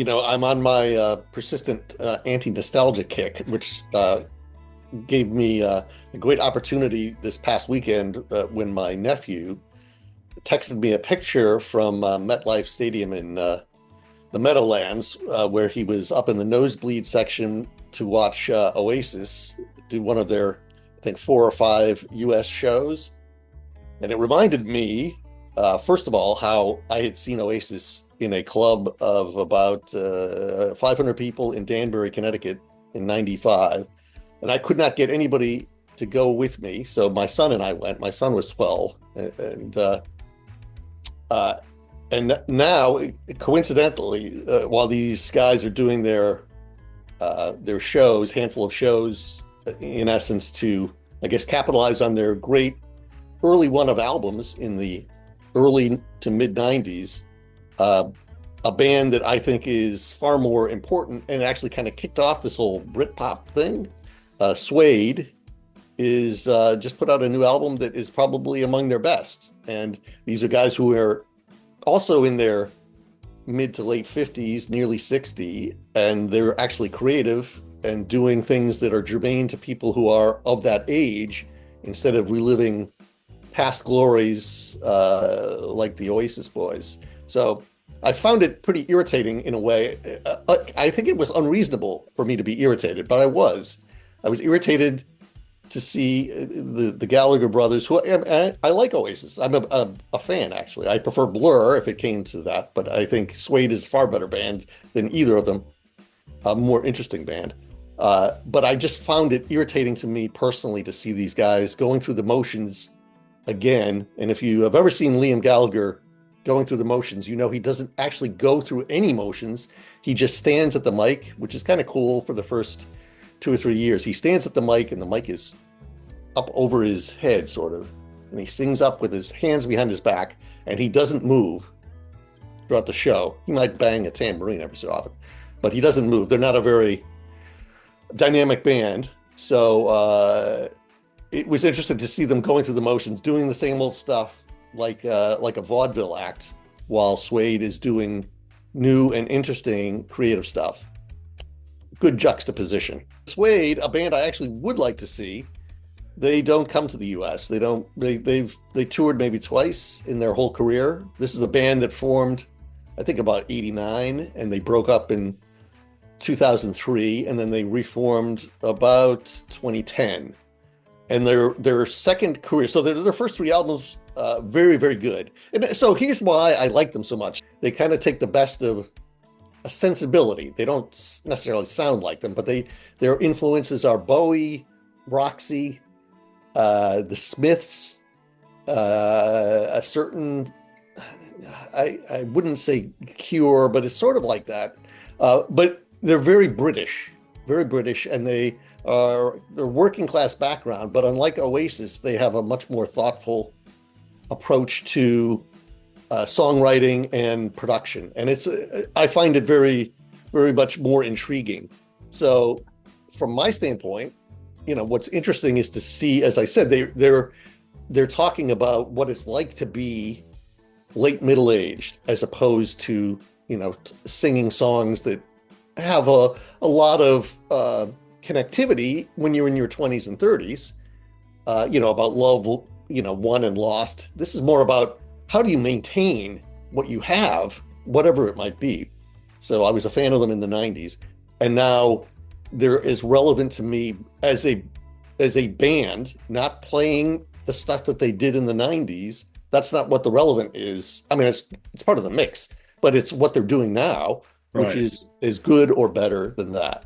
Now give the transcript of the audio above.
I'm on my persistent anti-nostalgia kick, which gave me a great opportunity this past weekend when my nephew texted me a picture from MetLife Stadium in the Meadowlands, where he was up in the nosebleed section to watch Oasis do one of their, I think, 4 or 5 US shows. And it reminded me, first of all, how I had seen Oasis in a club of about 500 people in Danbury, Connecticut in '95. And I could not get anybody to go with me. So my son and I went. My son was 12. Uh, and now, coincidentally, while these guys are doing their shows, handful of shows, in essence, to, I guess, capitalize on their great early run of albums in the early to mid '90s, a band that I think is far more important and actually kind of kicked off this whole Britpop thing. Suede is just put out a new album that is probably among their best. And these are guys who are also in their mid to late 50s, nearly 60, and they're actually creative and doing things that are germane to people who are of that age instead of reliving past glories like the Oasis boys. So I found it pretty irritating in a way. I think it was unreasonable for me to be irritated, but I was. I was irritated to see the Gallagher brothers, who I like Oasis. I'm a fan, actually. I prefer Blur if it came to that, but I think Suede is a far better band than either of them, a more interesting band. But I just found it irritating to me personally to see these guys going through the motions again. And if you have ever seen Liam Gallagher going through the motions, you know he doesn't actually go through any motions. He just stands at the mic, which is kind of cool for the first 2 or 3 years. He stands at the mic and the mic is up over his head, sort of. And he sings up with his hands behind his back and he doesn't move throughout the show. He might bang a tambourine every so often, but he doesn't move. They're not a very dynamic band. So it was interesting to see them going through the motions, doing the same old stuff like a vaudeville act, while Suede is doing new and interesting creative stuff. Good juxtaposition. Suede, a band I actually would like to see, they don't come to the US. They toured maybe twice in their whole career. This is a band that formed, I think, about '89, and they broke up in 2003, and then they reformed about 2010. And their second career, so their first 3 albums, very, very good. And so here's why I like them so much. They kind of take the best of a sensibility. They don't necessarily sound like them, but their influences are Bowie, Roxy, the Smiths, a certain, I wouldn't say Cure, but it's sort of like that. But they're very British, and they're working class background, but unlike Oasis, they have a much more thoughtful approach to songwriting and production. And I find it very, very much more intriguing. So from my standpoint, what's interesting is to see, as I said, they're talking about what it's like to be late middle-aged, as opposed to, singing songs that have a lot of connectivity when you're in your 20s and 30s, about love, won and lost. This is more about how do you maintain what you have, whatever it might be. So I was a fan of them in the '90s, and now they're as relevant to me as a band, not playing the stuff that they did in the '90s. That's not what the relevant is. I mean, it's part of the mix, but it's what they're doing now, which Right. is good or better than that.